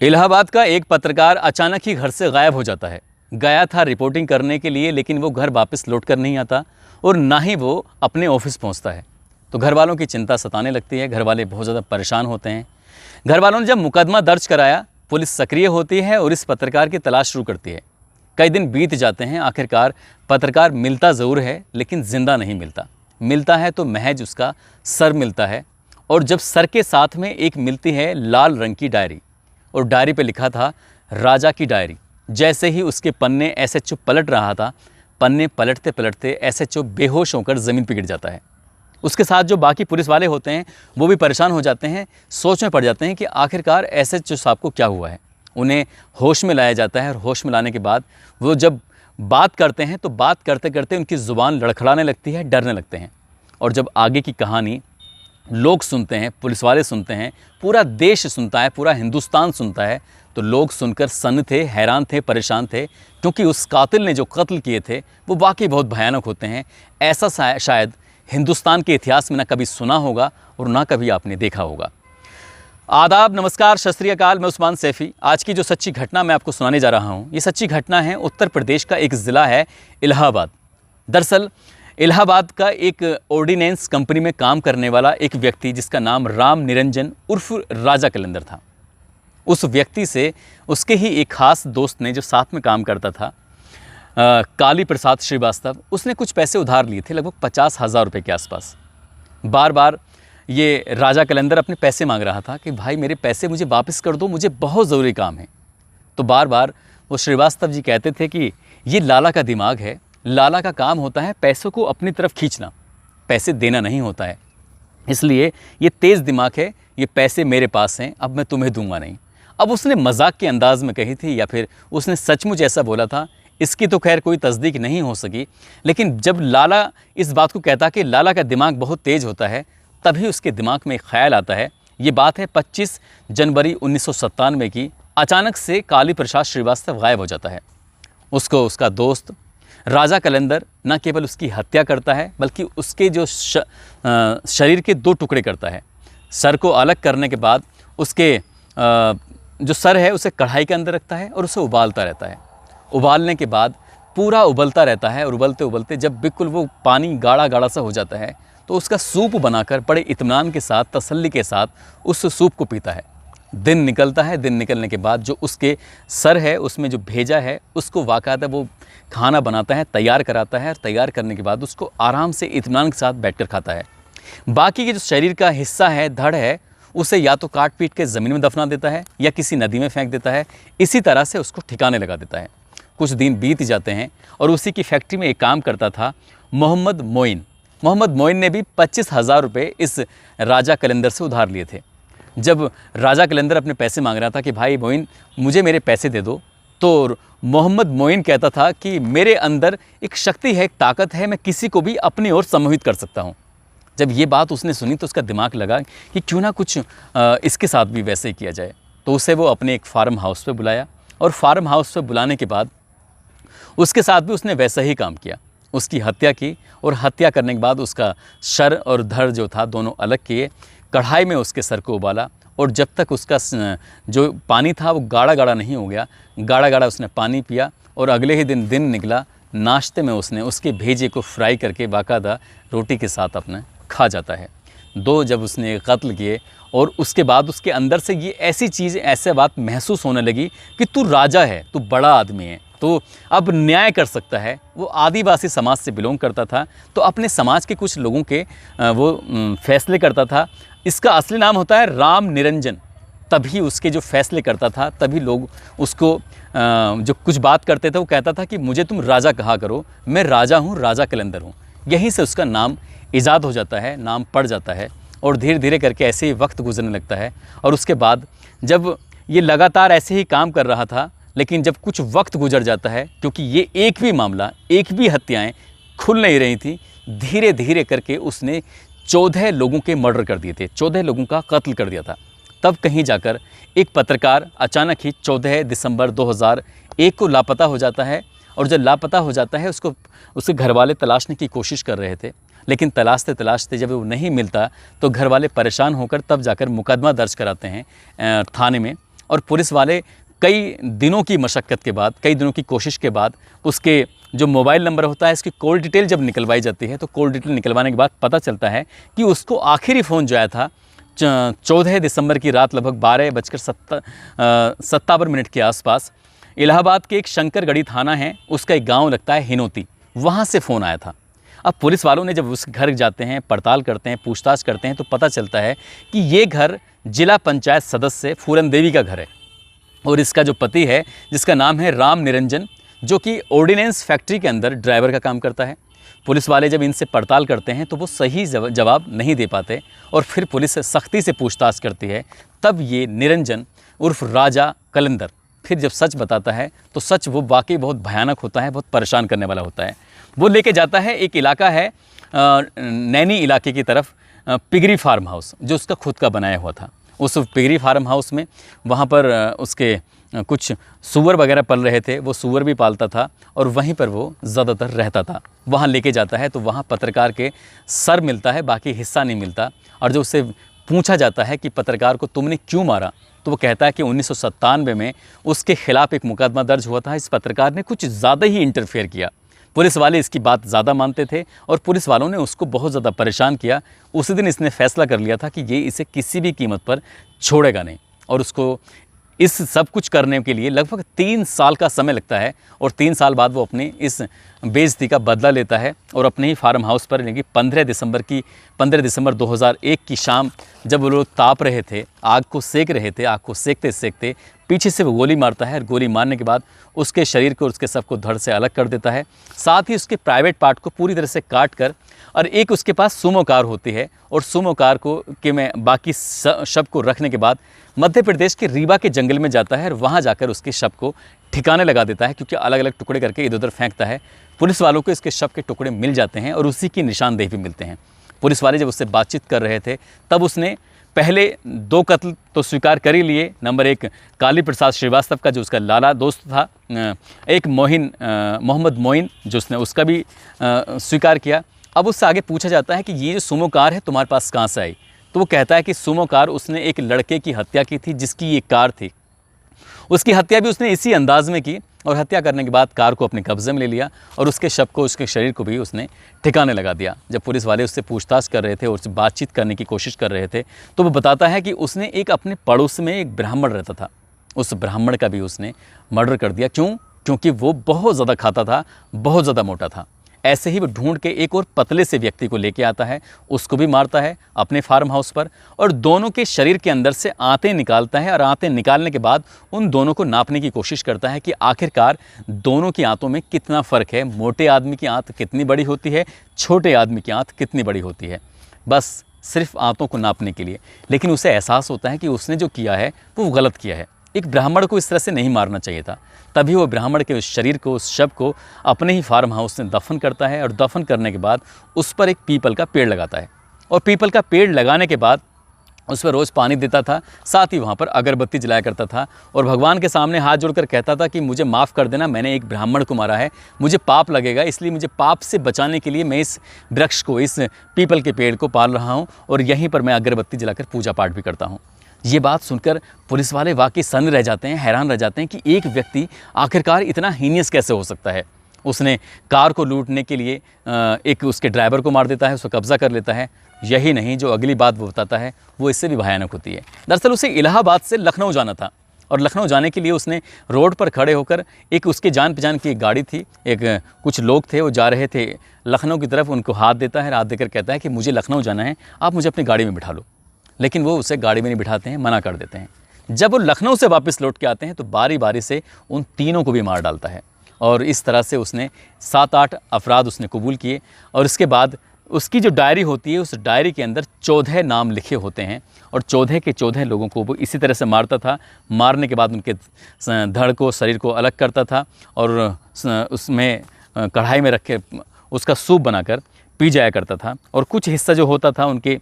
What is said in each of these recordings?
इलाहाबाद का एक पत्रकार अचानक ही घर से गायब हो जाता है। गया था रिपोर्टिंग करने के लिए, लेकिन वो घर वापस लौट कर नहीं आता और ना ही वो अपने ऑफिस पहुंचता है। तो घर वालों की चिंता सताने लगती है, घर वाले बहुत ज़्यादा परेशान होते हैं। घर वालों ने जब मुकदमा दर्ज कराया, पुलिस सक्रिय होती है और इस पत्रकार की तलाश शुरू करती है। कई दिन बीत जाते हैं, आखिरकार पत्रकार मिलता ज़रूर है, लेकिन ज़िंदा नहीं मिलता। मिलता है तो महज उसका सर मिलता है, और जब सर के साथ में एक मिलती है लाल रंग की डायरी, और डायरी पे लिखा था राजा की डायरी। जैसे ही उसके पन्ने एसएचओ पलट रहा था, पन्ने पलटते पलटते एसएचओ बेहोश होकर ज़मीन पर गिर जाता है। उसके साथ जो बाकी पुलिस वाले होते हैं वो भी परेशान हो जाते हैं, सोच में पड़ जाते हैं कि आखिरकार एसएचओ साहब को क्या हुआ है। उन्हें होश में लाया जाता है और होश में लाने के बाद वो जब बात करते हैं तो बात करते करते उनकी ज़ुबान लड़खड़ाने लगती है, डरने लगते हैं। और जब आगे की कहानी लोग सुनते हैं, पुलिस वाले सुनते हैं, पूरा देश सुनता है, पूरा हिंदुस्तान सुनता है, तो लोग सुनकर सन्न थे, हैरान थे, परेशान थे, क्योंकि उस कातिल ने जो कत्ल किए थे वो वाकई बहुत भयानक होते हैं। ऐसा शायद हिंदुस्तान के इतिहास में ना कभी सुना होगा और ना कभी आपने देखा होगा। आदाब, नमस्कार, सत श्री अकाल। मैं उस्मान सैफ़ी। आज की जो सच्ची घटना मैं आपको सुनाने जा रहा हूँ, ये सच्ची घटना है उत्तर प्रदेश का एक ज़िला है इलाहाबाद। दरअसल इलाहाबाद का एक ऑर्डिनेंस कंपनी में काम करने वाला एक व्यक्ति, जिसका नाम राम निरंजन उर्फ राजा कैलेंडर था। उस व्यक्ति से उसके ही एक ख़ास दोस्त ने, जो साथ में काम करता था, काली प्रसाद श्रीवास्तव, उसने कुछ पैसे उधार लिए थे, लगभग 50,000 रुपये के आसपास। बार बार ये राजा कैलेंडर अपने पैसे मांग रहा था कि भाई मेरे पैसे मुझे वापस कर दो, मुझे बहुत ज़रूरी काम है। तो बार बार वो श्रीवास्तव जी कहते थे कि ये लाला का दिमाग है, लाला का काम होता है पैसों को अपनी तरफ खींचना, पैसे देना नहीं होता है, इसलिए ये तेज़ दिमाग है, ये पैसे मेरे पास हैं, अब मैं तुम्हें दूंगा नहीं। अब उसने मजाक के अंदाज़ में कही थी या फिर उसने सचमुच ऐसा बोला था, इसकी तो खैर कोई तस्दीक नहीं हो सकी। लेकिन जब लाला इस बात को कहता कि लाला का दिमाग बहुत तेज़ होता है, तभी उसके दिमाग में एक ख्याल आता है। ये बात है 25 जनवरी 1997 की। अचानक से काली प्रसाद श्रीवास्तव गायब हो जाता है। उसको उसका दोस्त राजा कैलेंडर न केवल उसकी हत्या करता है, बल्कि उसके जो शरीर के 2 टुकड़े करता है। सर को अलग करने के बाद उसके जो सर है उसे कढ़ाई के अंदर रखता है और उसे उबालता रहता है। उबालने के बाद पूरा उबलता रहता है, और उबलते उबलते जब बिल्कुल वो पानी गाढ़ा गाढ़ा सा हो जाता है, तो उसका सूप बनाकर बड़े इत्मीनान के साथ, तसल्ली के साथ उस सूप को पीता है। दिन निकलता है। दिन निकलने के बाद जो उसके सर है उसमें जो भेजा है, उसको वाक़ाता वो खाना बनाता है, तैयार कराता है, और तैयार करने के बाद उसको आराम से इत्मीनान के साथ बैठकर खाता है। बाकी के जो शरीर का हिस्सा है, धड़ है, उसे या तो काट पीट के ज़मीन में दफना देता है या किसी नदी में फेंक देता है। इसी तरह से उसको ठिकाने लगा देता है। कुछ दिन बीत जाते हैं और उसी की फैक्ट्री में एक काम करता था मोहम्मद मोइन। मोहम्मद मोइन ने भी 25,000 रुपये इस राजा कैलेंडर से उधार लिए थे। जब राजा कैलेंडर अपने पैसे मांग रहा था कि भाई मोइन मुझे मेरे पैसे दे दो, तो मोहम्मद मोइन कहता था कि मेरे अंदर एक शक्ति है, एक ताकत है, मैं किसी को भी अपनी ओर सम्मोहित कर सकता हूँ। जब ये बात उसने सुनी तो उसका दिमाग लगा कि क्यों ना कुछ इसके साथ भी वैसे ही किया जाए। तो उसे वो अपने एक फार्म हाउस पे बुलाया, और फार्म हाउस पे बुलाने के बाद उसके साथ भी उसने वैसा ही काम किया। उसकी हत्या की, और हत्या करने के बाद उसका सर और धड़ जो था दोनों अलग किए, कढ़ाई में उसके सर को उबाला, और जब तक उसका जो पानी था वो गाढ़ा गाढ़ा नहीं हो गया, गाढ़ा गाढ़ा उसने पानी पिया। और अगले ही दिन निकला, नाश्ते में उसने उसके भेजे को फ्राई करके बाकायदा रोटी के साथ अपने खा जाता है। 2 जब उसने कत्ल किए, और उसके बाद उसके अंदर से ये ऐसी चीज़, ऐसे बात महसूस होने लगी कि तू राजा है, तू बड़ा आदमी है, तो अब न्याय कर सकता है। वो आदिवासी समाज से बिलोंग करता था, तो अपने समाज के कुछ लोगों के वो फैसले करता था। इसका असली नाम होता है राम निरंजन। तभी उसके जो फैसले करता था, तभी लोग उसको जो कुछ बात करते थे वो कहता था कि मुझे तुम राजा कहा करो, मैं राजा हूँ, राजा कैलेंडर हूँ। यहीं से उसका नाम ईजाद हो जाता है, नाम पड़ जाता है, और धीरे धीरे करके ऐसे ही वक्त गुजरने लगता है। और उसके बाद जब ये लगातार ऐसे ही काम कर रहा था, लेकिन जब कुछ वक्त गुजर जाता है, क्योंकि ये एक भी मामला, एक भी हत्याएं खुल नहीं रही थी, धीरे धीरे करके उसने 14 लोगों के मर्डर कर दिए थे, 14 लोगों का कत्ल कर दिया था। तब कहीं जाकर एक पत्रकार अचानक ही 14 दिसंबर 2001 को लापता हो जाता है। और जब लापता हो जाता है, उसके घर वाले तलाशने की कोशिश कर रहे थे, लेकिन तलाशते तलाशते जब वो नहीं मिलता तो घर वाले परेशान होकर तब जाकर मुकदमा दर्ज कराते हैं थाने में। और पुलिस वाले कई दिनों की मशक्क़त के बाद, कई दिनों की कोशिश के बाद उसके जो मोबाइल नंबर होता है, इसकी कॉल डिटेल जब निकलवाई जाती है, तो कॉल डिटेल निकलवाने के बाद पता चलता है कि उसको आखिरी फ़ोन जो आया था 14 दिसंबर की रात लगभग 12:57 के आसपास इलाहाबाद के एक शंकरगढ़ी थाना है, उसका एक गांव लगता है हिनोती, वहां से फ़ोन आया था। अब पुलिस वालों ने जब उस घर जाते हैं, पड़ताल करते हैं, पूछताछ करते हैं, तो पता चलता है कि ये घर जिला पंचायत सदस्य फूलन देवी का घर है और इसका जो पति है, जिसका नाम है राम निरंजन, जो कि ऑर्डिनेंस फैक्ट्री के अंदर ड्राइवर का काम करता है। पुलिस वाले जब इनसे पड़ताल करते हैं तो वो सही जवाब नहीं दे पाते और फिर पुलिस सख्ती से पूछताछ करती है। तब ये निरंजन उर्फ राजा कलंदर फिर जब सच बताता है तो सच वो वाकई बहुत भयानक होता है, बहुत परेशान करने वाला होता है। वो लेके जाता है, एक इलाका है नैनी इलाके की तरफ, पिगरी फार्म हाउस, जो उसका खुद का बनाया हुआ था। उस पिगरी फार्म हाउस में वहाँ पर उसके कुछ सूअर वगैरह पल रहे थे, वो सूअर भी पालता था और वहीं पर वो ज़्यादातर रहता था। वहाँ लेके जाता है तो वहाँ पत्रकार के सर मिलता है, बाकी हिस्सा नहीं मिलता। और जो उससे पूछा जाता है कि पत्रकार को तुमने क्यों मारा, तो वो कहता है कि 1997 में उसके खिलाफ़ एक मुकदमा दर्ज हुआ था, इस पत्रकार ने कुछ ज़्यादा ही इंटरफेयर किया। पुलिस वाले इसकी बात ज़्यादा मानते थे और पुलिस वालों ने उसको बहुत ज़्यादा परेशान किया। उसी दिन इसने फैसला कर लिया था कि ये इसे किसी भी कीमत पर छोड़ेगा नहीं और उसको इस सब कुछ करने के लिए लगभग 3 साल का समय लगता है और 3 साल बाद वो अपनी इस बेइज्जती का बदला लेता है और अपने ही फार्म हाउस पर, यानी 15 दिसंबर 2001 की शाम, जब वो लोग ताप रहे थे, आग को सेक रहे थे, आग को सेकते सेकते पीछे से वो गोली मारता है और गोली मारने के बाद उसके शरीर को, उसके सब को धड़ से अलग कर देता है। साथ ही उसके प्राइवेट पार्ट को पूरी तरह से काट कर, और एक उसके पास सुमो कार होती है और सुमो कार को के में बाकी शव को रखने के बाद मध्य प्रदेश के रीवा के जंगल में जाता है और वहाँ जाकर उसके शव को ठिकाने लगा देता है, क्योंकि अलग अलग टुकड़े करके इधर उधर फेंकता है। पुलिस वालों को इसके शव के टुकड़े मिल जाते हैं और उसी की निशानदेही भी मिलते हैं। पुलिस वाले जब उससे बातचीत कर रहे थे तब उसने पहले 2 कत्ल तो स्वीकार कर ही लिए। नंबर 1 काली प्रसाद श्रीवास्तव का, जो उसका लाला दोस्त था, एक मोहम्मद मोइन, जो उसने उसका भी स्वीकार किया। अब उससे आगे पूछा जाता है कि ये जो सुमो कार है तुम्हारे पास कहाँ से आई, तो वो कहता है कि सुमो कार उसने एक लड़के की हत्या की थी जिसकी ये कार थी। उसकी हत्या भी उसने इसी अंदाज में की और हत्या करने के बाद कार को अपने कब्जे में ले लिया और उसके शव को, उसके शरीर को भी उसने ठिकाने लगा दिया। जब पुलिस वाले उससे पूछताछ कर रहे थे और उससे बातचीत करने की कोशिश कर रहे थे तो वो बताता है कि उसने एक अपने पड़ोस में एक ब्राह्मण रहता था, उस ब्राह्मण का भी उसने मर्डर कर दिया। क्यों? क्योंकि वो बहुत ज़्यादा खाता था, बहुत ज़्यादा मोटा था। ऐसे ही वो ढूंढ के एक और पतले से व्यक्ति को लेके आता है, उसको भी मारता है अपने फार्म हाउस पर और दोनों के शरीर के अंदर से आंतें निकालता है और आंतें निकालने के बाद उन दोनों को नापने की कोशिश करता है कि आखिरकार दोनों की आंतों में कितना फ़र्क है, मोटे आदमी की आंत कितनी बड़ी होती है, छोटे आदमी की आंत कितनी बड़ी होती है, बस सिर्फ आंतों को नापने के लिए। लेकिन उसे एहसास होता है कि उसने जो किया है वो गलत किया है। एक ब्राह्मण को इस तरह से नहीं मारना चाहिए था। तभी वो ब्राह्मण के उस शरीर को, उस शव को अपने ही फार्म हाउस में दफन करता है और दफन करने के बाद उस पर एक पीपल का पेड़ लगाता है और पीपल का पेड़ लगाने के बाद उस पर रोज़ पानी देता था, साथ ही वहाँ पर अगरबत्ती जलाया करता था और भगवान के सामने हाथ जोड़कर कहता था कि मुझे माफ़ कर देना, मैंने एक ब्राह्मण को मारा है, मुझे पाप लगेगा, इसलिए मुझे पाप से बचाने के लिए मैं इस वृक्ष को, इस पीपल के पेड़ को पाल रहा हूँ और यहीं पर मैं अगरबत्ती जलाकर पूजा पाठ भी करता हूँ। ये बात सुनकर पुलिस वाले वाकई सन्न रह जाते हैं, हैरान रह जाते हैं कि एक व्यक्ति आखिरकार इतना हीनियस कैसे हो सकता है। उसने कार को लूटने के लिए एक उसके ड्राइवर को मार देता है, उसको कब्जा कर लेता है। यही नहीं, जो अगली बात वो बताता है वो इससे भी भयानक होती है। दरअसल उसे इलाहाबाद से लखनऊ जाना था और लखनऊ जाने के लिए उसने रोड पर खड़े होकर, एक उसके जान पहचान की एक गाड़ी थी, एक कुछ लोग थे वो जा रहे थे लखनऊ की तरफ, उनको हाथ देता है, हाथ देकर कहता है कि मुझे लखनऊ जाना है, आप मुझे अपनी गाड़ी में बिठा लो। लेकिन वो उसे गाड़ी में नहीं बिठाते हैं, मना कर देते हैं। जब वो लखनऊ से वापस लौट के आते हैं तो बारी बारी से उन तीनों को भी मार डालता है और इस तरह से उसने 7-8 अफराद उसने कबूल किए। और इसके बाद उसकी जो डायरी होती है, उस डायरी के अंदर 14 नाम लिखे होते हैं और 14 के 14 लोगों को वो इसी तरह से मारता था। मारने के बाद उनके धड़ को, शरीर को अलग करता था और उसमें कढ़ाई में रख के उसका सूप बनाकर पी जाया करता था और कुछ हिस्सा जो होता था उनके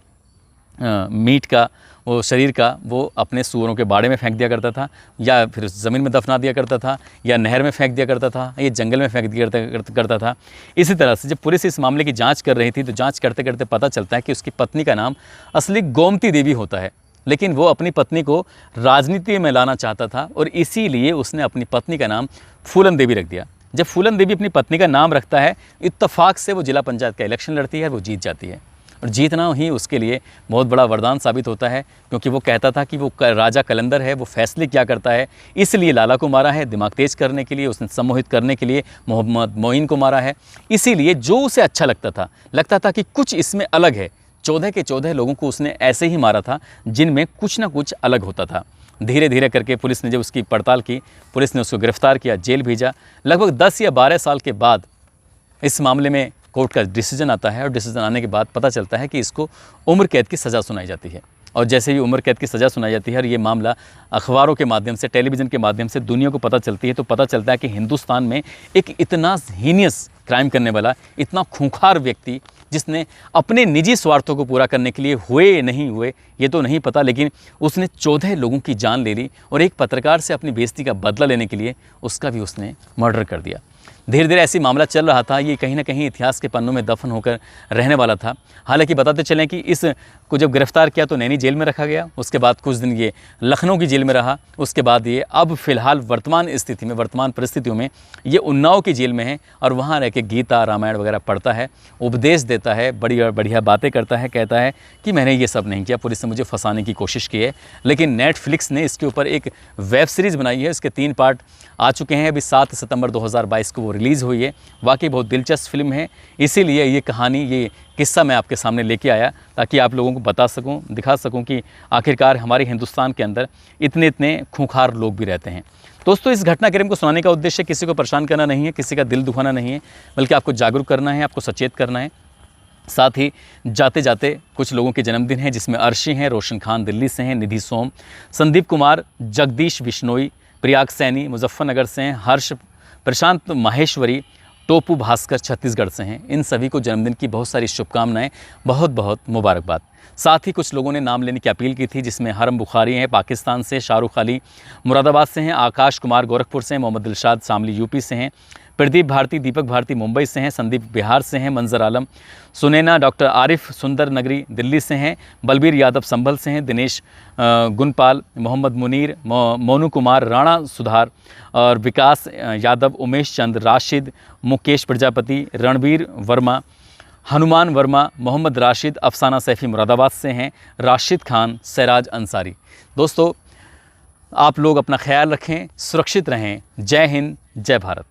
मीट का, वो शरीर का, वो अपने सूअरों के बाड़े में फेंक दिया करता था या फिर ज़मीन में दफना दिया करता था या नहर में फेंक दिया करता था या जंगल में फेंक दिया करता था। इसी तरह से जब पुलिस इस मामले की जांच कर रही थी तो जांच करते करते पता चलता है कि उसकी पत्नी का नाम असली गोमती देवी होता है लेकिन वो अपनी पत्नी को राजनीति में लाना चाहता था और इसीलिए उसने अपनी पत्नी का नाम फूलन देवी रख दिया। जब फूलन देवी अपनी पत्नी का नाम रखता है, इत्तेफाक से वो जिला पंचायत का इलेक्शन लड़ती है और वो जीत जाती है। और जीतना ही उसके लिए बहुत बड़ा वरदान साबित होता है, क्योंकि वो कहता था कि वो राजा कलंदर है, वो फैसले क्या करता है, इसलिए लाला को मारा है, दिमाग तेज करने के लिए, उसने सम्मोहित करने के लिए मोहम्मद मोइन को मारा है। इसीलिए जो उसे अच्छा लगता था कि कुछ इसमें अलग है। 14 के 14 लोगों को उसने ऐसे ही मारा था जिनमें कुछ ना कुछ अलग होता था। धीरे धीरे करके पुलिस ने जब उसकी पड़ताल की, पुलिस ने उसको गिरफ्तार किया, जेल भेजा। लगभग 10 या 12 साल के बाद इस मामले में कोर्ट का डिसीजन आता है और डिसीजन आने के बाद पता चलता है कि इसको उम्र कैद की सज़ा सुनाई जाती है। और जैसे ही उम्र कैद की सज़ा सुनाई जाती है और ये मामला अखबारों के माध्यम से, टेलीविज़न के माध्यम से दुनिया को पता चलती है, तो पता चलता है कि हिंदुस्तान में एक इतना हीनियस क्राइम करने वाला, इतना खूंखार व्यक्ति, जिसने अपने निजी स्वार्थों को पूरा करने के लिए हुए नहीं हुए ये तो नहीं पता, लेकिन उसने 14 लोगों की जान ले ली और एक पत्रकार से अपनी बेइज्जती का बदला लेने के लिए उसका भी उसने मर्डर कर दिया। धीरे धीरे ऐसी मामला चल रहा था, ये कहीं ना कहीं इतिहास के पन्नों में दफन होकर रहने वाला था। हालांकि बताते चलें कि इस को जब गिरफ्तार किया तो नैनी जेल में रखा गया, उसके बाद कुछ दिन ये लखनऊ की जेल में रहा, उसके बाद ये अब फ़िलहाल वर्तमान स्थिति में, वर्तमान परिस्थितियों में ये उन्नाव की जेल में है और वहाँ रह के गीता रामायण वगैरह पढ़ता है, उपदेश देता है, बढ़िया बढ़िया बातें करता है, कहता है कि मैंने ये सब नहीं किया, पुलिस ने मुझे फंसाने की कोशिश की है। लेकिन नेटफ्लिक्स ने इसके ऊपर एक वेब सीरीज़ बनाई है, इसके 3 पार्ट आ चुके हैं। अभी 7 सितंबर 2022 को वो रिलीज़ हुई है। वाकई बहुत दिलचस्प फिल्म है, इसीलिए ये कहानी, ये किस्सा मैं आपके सामने लेके आया ताकि आप लोगों को बता सकूं, दिखा सकूं कि आखिरकार हमारे हिंदुस्तान के अंदर इतने इतने खूंखार लोग भी रहते हैं। दोस्तों, इस घटनाक्रम को सुनाने का उद्देश्य किसी को परेशान करना नहीं है, किसी का दिल दुखाना नहीं है, बल्कि आपको जागरूक करना है, आपको सचेत करना है। साथ ही जाते जाते कुछ लोगों के जन्मदिन हैं, जिसमें अर्शी हैं, रोशन खान दिल्ली से हैं, निधि सोम, संदीप कुमार, जगदीश बिश्नोई, प्रियाग सैनी मुजफ्फरनगर से हैं, हर्ष, प्रशांत माहेश्वरी, टोपू भास्कर छत्तीसगढ़ से हैं। इन सभी को जन्मदिन की बहुत सारी शुभकामनाएं, बहुत बहुत मुबारकबाद। साथ ही कुछ लोगों ने नाम लेने की अपील की थी, जिसमें हरम बुखारी हैं पाकिस्तान से, शाहरुख अली मुरादाबाद से हैं, आकाश कुमार गोरखपुर से हैं, मोहम्मद दिलशाद शामली यूपी से हैं, प्रदीप भारती, दीपक भारती मुंबई से हैं, संदीप बिहार से हैं, मंजर आलम, सुनैना, डॉक्टर आरिफ सुंदर नगरी दिल्ली से हैं, बलबीर यादव संभल से हैं, दिनेश गुनपाल, मोहम्मद मुनीर, मोनू कुमार राणा सुधार और विकास यादव, उमेश चंद, राशिद, मुकेश प्रजापति, रणबीर वर्मा, हनुमान वर्मा, मोहम्मद राशिद, अफसाना सैफ़ी मुरादाबाद से हैं, राशिद खान, सैराज अंसारी। दोस्तों, आप लोग अपना ख्याल रखें, सुरक्षित रहें। जय हिंद, जय भारत।